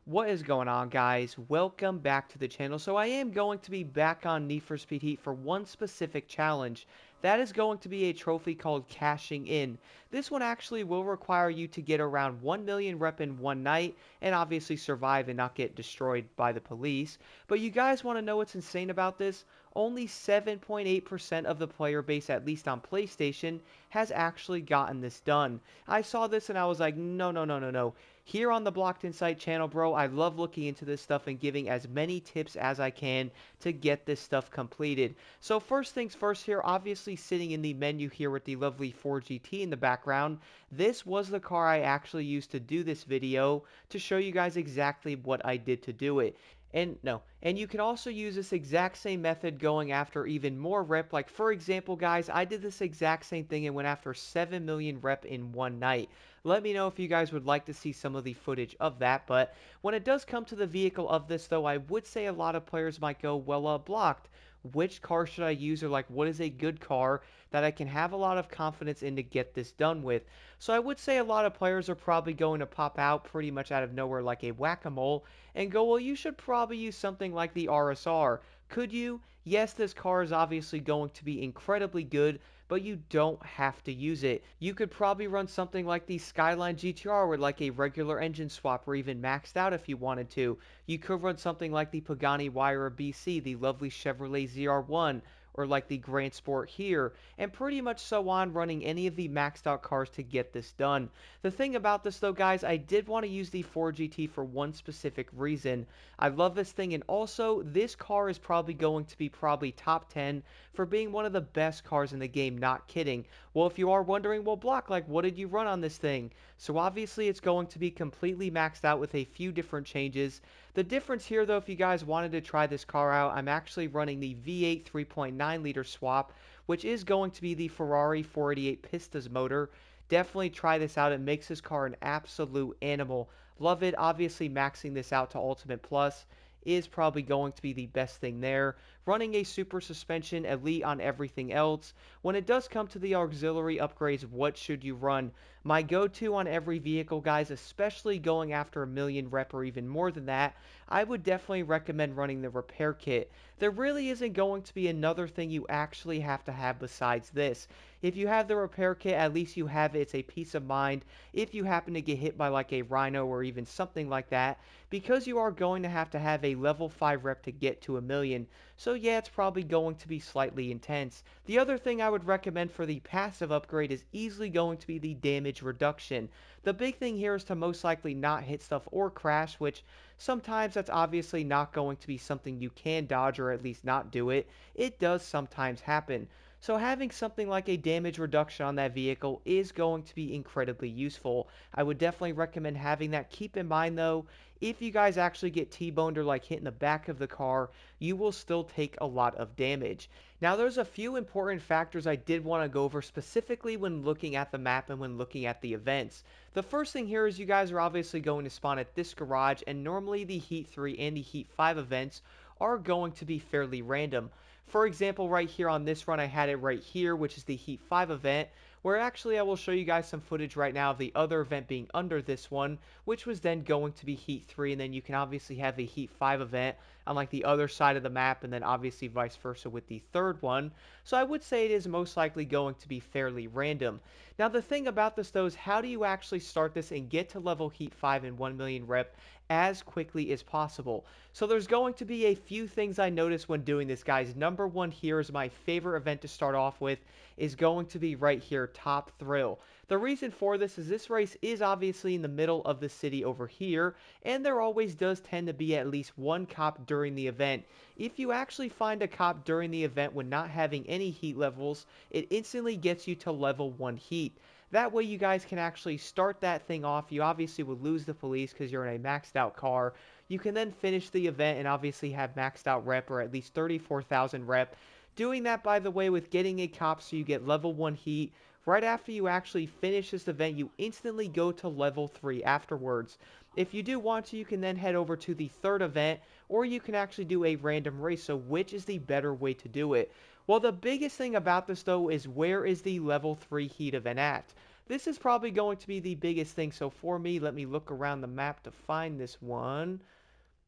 What is going on, guys? Welcome back to the channel. So I am going to be back on Need for Speed Heat for one specific challenge. That is going to be a trophy called Cashing In. This one actually will require you to get around 1 million rep in one night and obviously survive and not get destroyed by the police. But you guys want to know what's insane about this? Only 7.8% of the player base, at least on PlayStation, has actually gotten this done. I saw this and I was like, no, no, no, no, no. Here on the Blocked Insight channel, bro, I love looking into this stuff and giving as many tips as I can to get this stuff completed. So first things first here, obviously sitting in the menu here with the lovely Ford GT in the background, this was the car I actually used to do this video to show you guys exactly what I did to do it. And you can also use this exact same method going after even more rep. Like for example, guys, I did this exact same thing and went after 7 million rep in one night. Let me know if you guys would like to see some of the footage of that. But when it does come to the vehicle of this, though, I would say a lot of players might go, well, Blocked, which car should I use, or like what is a good car that I can have a lot of confidence in to get this done with. So I would say a lot of players are probably going to pop out pretty much out of nowhere like a whack-a-mole and go, well, you should probably use something like the RSR. Could you? Yes, this car is obviously going to be incredibly good, but you don't have to use it. You could probably run something like the Skyline GTR with like a regular engine swap or even maxed out if you wanted to. You could run something like the Pagani Huayra BC, the lovely Chevrolet ZR1, or like the Grand Sport here, and pretty much so on, running any of the maxed out cars to get this done. The thing about this though, guys, I did want to use the Ford GT for one specific reason. I love this thing, and also this car is probably going to be probably top 10 for being one of the best cars in the game, not kidding. Well, if you are wondering, well, Block, like what did you run on this thing? So obviously it's going to be completely maxed out with a few different changes. The difference here, though, if you guys wanted to try this car out, I'm actually running the V8 3.9 liter swap, which is going to be the Ferrari 488 Pistas motor. Definitely try this out. It makes this car an absolute animal. Love it. Obviously, maxing this out to Ultimate Plus is probably going to be the best thing there. Running a super suspension, elite on everything else. When it does come to the auxiliary upgrades, what should you run? My go-to on every vehicle, guys, especially going after a million rep or even more than that, I would definitely recommend running the repair kit. There really isn't going to be another thing you actually have to have besides this. If you have the repair kit, at least you have it. It's a peace of mind if you happen to get hit by like a Rhino or even something like that, because you are going to have a level 5 rep to get to a million. So yeah, it's probably going to be slightly intense. The other thing I would recommend for the passive upgrade is easily going to be the damage reduction. The big thing here is to most likely not hit stuff or crash, which sometimes that's obviously not going to be something you can dodge or at least not do it. It does sometimes happen. So having something like a damage reduction on that vehicle is going to be incredibly useful. I would definitely recommend having that. Keep in mind though, if you guys actually get T-boned or like hit in the back of the car, you will still take a lot of damage. Now there's a few important factors I did want to go over specifically when looking at the map and when looking at the events. The first thing here is you guys are obviously going to spawn at this garage, and normally the Heat 3 and the Heat 5 events are going to be fairly random. For example, right here on this run, I had it right here, which is the Heat 5 event, where actually I will show you guys some footage right now of the other event being under this one, which was then going to be Heat 3, and then you can obviously have a Heat 5 event on like the other side of the map, and then obviously vice versa with the third one. So I would say it is most likely going to be fairly random. Now the thing about this though is how do you actually start this and get to level Heat 5 and 1 million rep as quickly as possible? So there's going to be a few things I noticed when doing this, guys. Number one here is my favorite event to start off with is going to be right here, Top Thrill. The reason for this race is obviously in the middle of the city over here, and there always does tend to be at least one cop during the event. If you actually find a cop during the event when not having any heat levels, it instantly gets you to level 1 heat. That way you guys can actually start that thing off. You obviously would lose the police because you're in a maxed out car. You can then finish the event and obviously have maxed out rep or at least 34,000 rep. Doing that, by the way, with getting a cop so you get level 1 heat. Right after you actually finish this event, you instantly go to level 3 afterwards. If you do want to, you can then head over to the third event, or you can actually do a random race. So which is the better way to do it? Well, the biggest thing about this though is where is the level 3 heat event at? this is probably going to be the biggest thing. So for me, let me look around the map to find this one.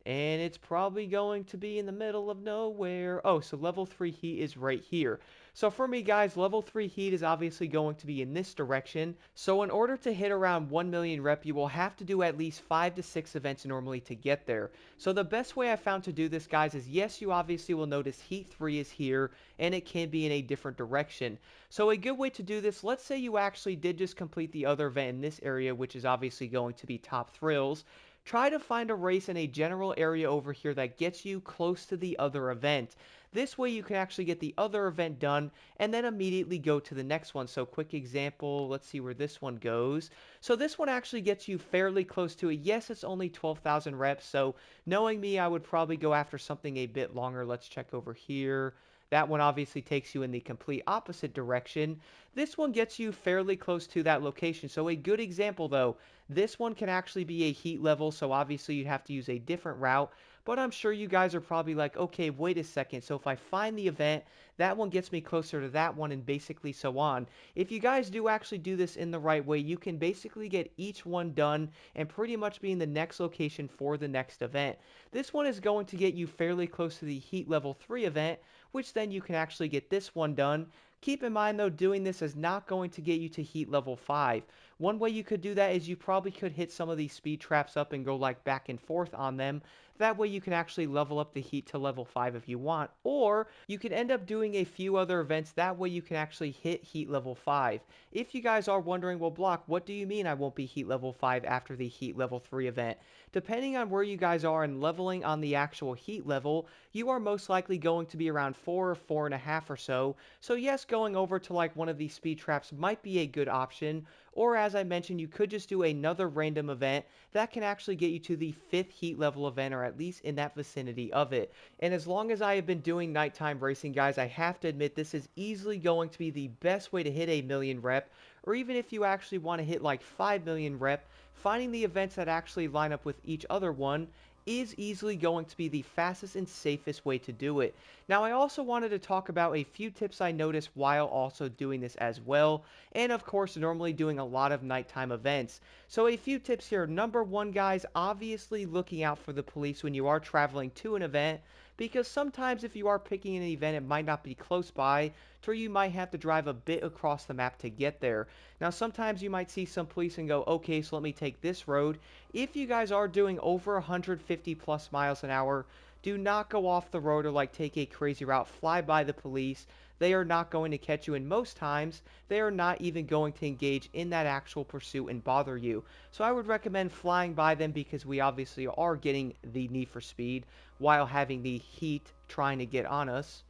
And it's probably going to be in the middle of nowhere. Oh, so level 3 heat is right here. So for me, guys, level 3 heat is obviously going to be in this direction. So in order to hit around 1 million rep, you will have to do at least 5 to 6 events normally to get there. So the best way I found to do this, guys, is yes, you obviously will notice heat 3 is here, and it can be in a different direction. So a good way to do this, let's say you actually did just complete the other event in this area, which is obviously going to be Top Thrills. Try to find a race in a general area over here that gets you close to the other event. This way you can actually get the other event done and then immediately go to the next one. So quick example, let's see where this one goes. So this one actually gets you fairly close to it. Yes, it's only 12,000 reps, so knowing me, I would probably go after something a bit longer. Let's check over here. That one obviously takes you in the complete opposite direction. This one gets you fairly close to that location. So a good example though, this one can actually be a heat level, so obviously you'd have to use a different route. But I'm sure you guys are probably like, okay, wait a second. So if I find the event, that one gets me closer to that one and basically so on. If you guys do actually do this in the right way, you can basically get each one done and pretty much be in the next location for the next event. This one is going to get you fairly close to the heat level 3 event, which then you can actually get this one done. Keep in mind though, doing this is not going to get you to heat level 5. One way you could do that is you probably could hit some of these speed traps up and go like back and forth on them. That way you can actually level up the heat to level 5 if you want. Or you can end up doing a few other events. That way you can actually hit heat level 5. If you guys are wondering, well, Block, what do you mean I won't be heat level 5 after the heat level 3 event? Depending on where you guys are and leveling on the actual heat level, you are most likely going to be around 4 or 4.5 or so. So yes, going over to like one of these speed traps might be a good option. Or as I mentioned, you could just do another random event that can actually get you to the 5th heat level event, or at least in that vicinity of it. And as long as I have been doing nighttime racing, guys, I have to admit this is easily going to be the best way to hit a million rep. Or even if you actually want to hit like 5 million rep, finding the events that actually line up with each other one is easily going to be the fastest and safest way to do it. Now, I also wanted to talk about a few tips I noticed while also doing this as well, and of course, normally doing a lot of nighttime events. So a few tips here. Number one, guys, obviously looking out for the police when you are traveling to an event, because sometimes if you are picking an event, it might not be close by, or you might have to drive a bit across the map to get there. Now, sometimes you might see some police and go, okay, so let me take this road. If you guys are doing over 150 plus miles an hour, do not go off the road or like take a crazy route, fly by the police. They are not going to catch you, and most times they are not even going to engage in that actual pursuit and bother you. So I would recommend flying by them, because we obviously are getting the need for speed while having the heat trying to get on us.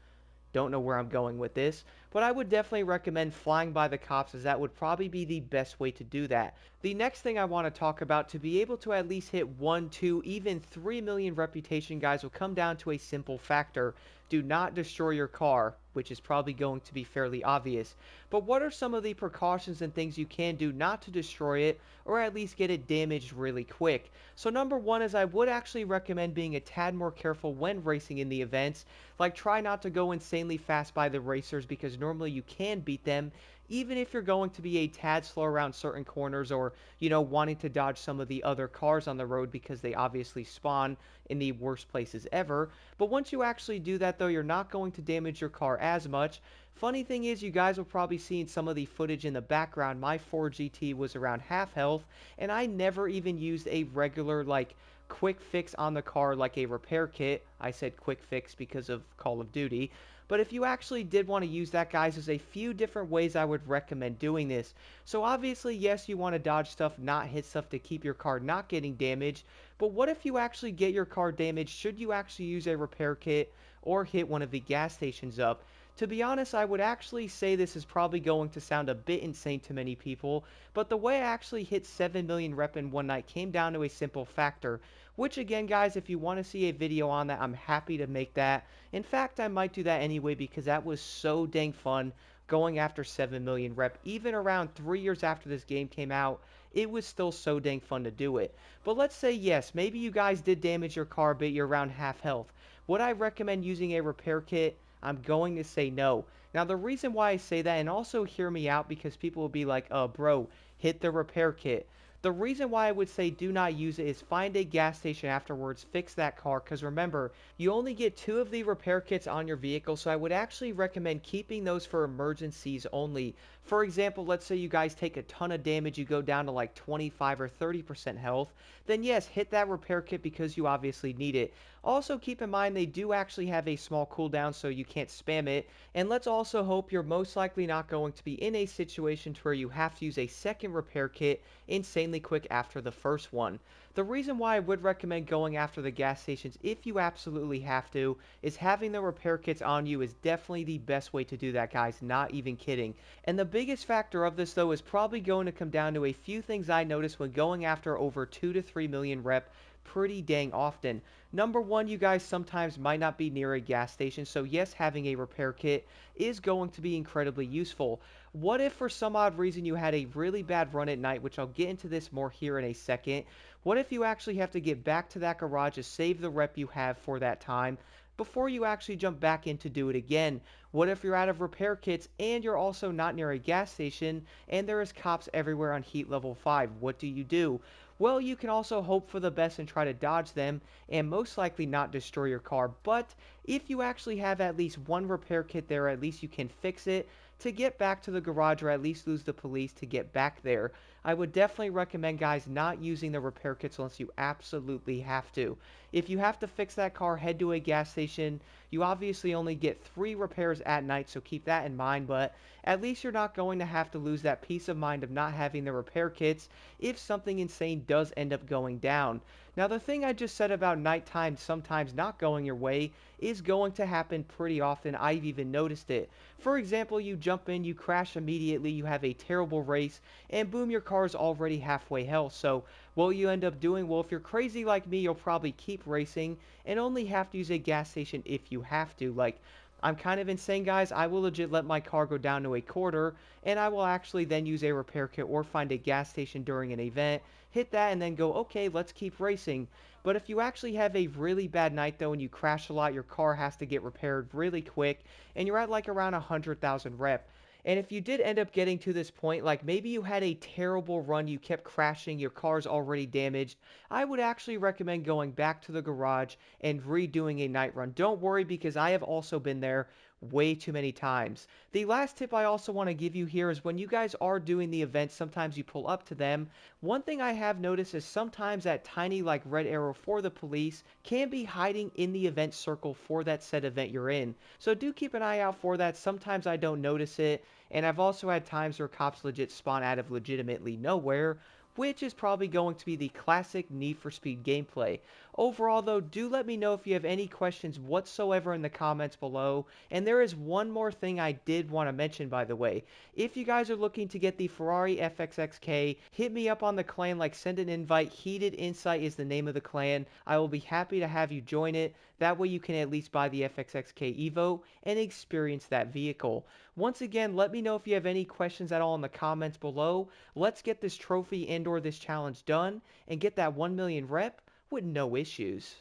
Don't know where I'm going with this, but I would definitely recommend flying by the cops, as that would probably be the best way to do that. The next thing I want to talk about, to be able to at least hit 1, 2, even 3 million reputation, guys, will come down to a simple factor. Do not destroy your car, which is probably going to be fairly obvious. But what are some of the precautions and things you can do not to destroy it, or at least get it damaged really quick? So number one is I would actually recommend being a tad more careful when racing in the events. Like, try not to go insanely fast by the racers, because normally you can beat them, even if you're going to be a tad slow around certain corners, or, you know, wanting to dodge some of the other cars on the road because they obviously spawn in the worst places ever. But once you actually do that, though, you're not going to damage your car as much. Funny thing is, you guys will probably see in some of the footage in the background, my Ford GT was around half health, and I never even used a regular, like, quick fix on the car like a repair kit. I said quick fix because of Call of Duty. But if you actually did want to use that, guys, there's a few different ways I would recommend doing this. So obviously, yes, you want to dodge stuff, not hit stuff, to keep your car not getting damaged. But what if you actually get your car damaged? Should you actually use a repair kit or hit one of the gas stations up? To be honest, I would actually say this is probably going to sound a bit insane to many people, but the way I actually hit 7 million rep in one night came down to a simple factor. Which again, guys, if you want to see a video on that, I'm happy to make that. In fact, I might do that anyway, because that was so dang fun going after 7 million rep. Even around 3 years after this game came out, it was still so dang fun to do it. But let's say, yes, maybe you guys did damage your car a bit, you're around half health. Would I recommend using a repair kit? I'm going to say no. Now, the reason why I say that, and also hear me out because people will be like, bro, hit the repair kit. The reason why I would say do not use it is find a gas station afterwards, fix that car, because remember, you only get 2 of the repair kits on your vehicle, so I would actually recommend keeping those for emergencies only. For example, let's say you guys take a ton of damage, you go down to like 25 or 30% health, then yes, hit that repair kit because you obviously need it. Also, keep in mind they do actually have a small cooldown, so you can't spam it. And let's also hope you're most likely not going to be in a situation to where you have to use a second repair kit insanely quick after the first one. The reason why I would recommend going after the gas stations if you absolutely have to is having the repair kits on you is definitely the best way to do that, guys, not even kidding. And the biggest factor of this though is probably going to come down to a few things I noticed when going after over 2 to 3 million rep pretty dang often. Number one, you guys sometimes might not be near a gas station, so yes, having a repair kit is going to be incredibly useful. What if for some odd reason you had a really bad run at night, which I'll get into this more here in a second. What if you actually have to get back to that garage to save the rep you have for that time before you actually jump back in to do it again? What if you're out of repair kits and you're also not near a gas station and there is cops everywhere on heat level 5? What do you do? Well, you can also hope for the best and try to dodge them and most likely not destroy your car. But if you actually have at least one repair kit there, at least you can fix it to get back to the garage or at least lose the police to get back there. I would definitely recommend guys not using the repair kits unless you absolutely have to. If you have to fix that car, head to a gas station. You obviously only get 3 repairs at night, so keep that in mind, but at least you're not going to have to lose that peace of mind of not having the repair kits if something insane does end up going down. Now, the thing I just said about nighttime sometimes not going your way is going to happen pretty often. I've even noticed it. For example, you jump in, you crash immediately, you have a terrible race, and boom, your car is already halfway hell. So, what you end up doing? Well, if you're crazy like me, you'll probably keep racing and only have to use a gas station if you have to. Like, I'm kind of insane, guys. I will legit let my car go down to a quarter, and I will actually then use a repair kit or find a gas station during an event, hit that, and then go, okay, let's keep racing. But if you actually have a really bad night, though, and you crash a lot, your car has to get repaired really quick, and you're at like around 100,000 rep. And if you did end up getting to this point, like maybe you had a terrible run, you kept crashing, your car's already damaged, I would actually recommend going back to the garage and redoing a night run. Don't worry because I have also been there way too many times. The last tip I also want to give you here is when you guys are doing the events, sometimes you pull up to them. One thing I have noticed is sometimes that tiny like red arrow for the police can be hiding in the event circle for that said event you're in. So do keep an eye out for that. Sometimes I don't notice it, and I've also had times where cops legit spawn out of legitimately nowhere, which is probably going to be the classic Need for Speed gameplay. Overall though, do let me know if you have any questions whatsoever in the comments below. And there is one more thing I did want to mention, by the way. If you guys are looking to get the Ferrari FXXK, hit me up on the clan, like send an invite. Heated Insight is the name of the clan. I will be happy to have you join it. That way you can at least buy the FXXK Evo and experience that vehicle. Once again, let me know if you have any questions at all in the comments below. Let's get this trophy and or this challenge done and get that 1 million rep with no issues.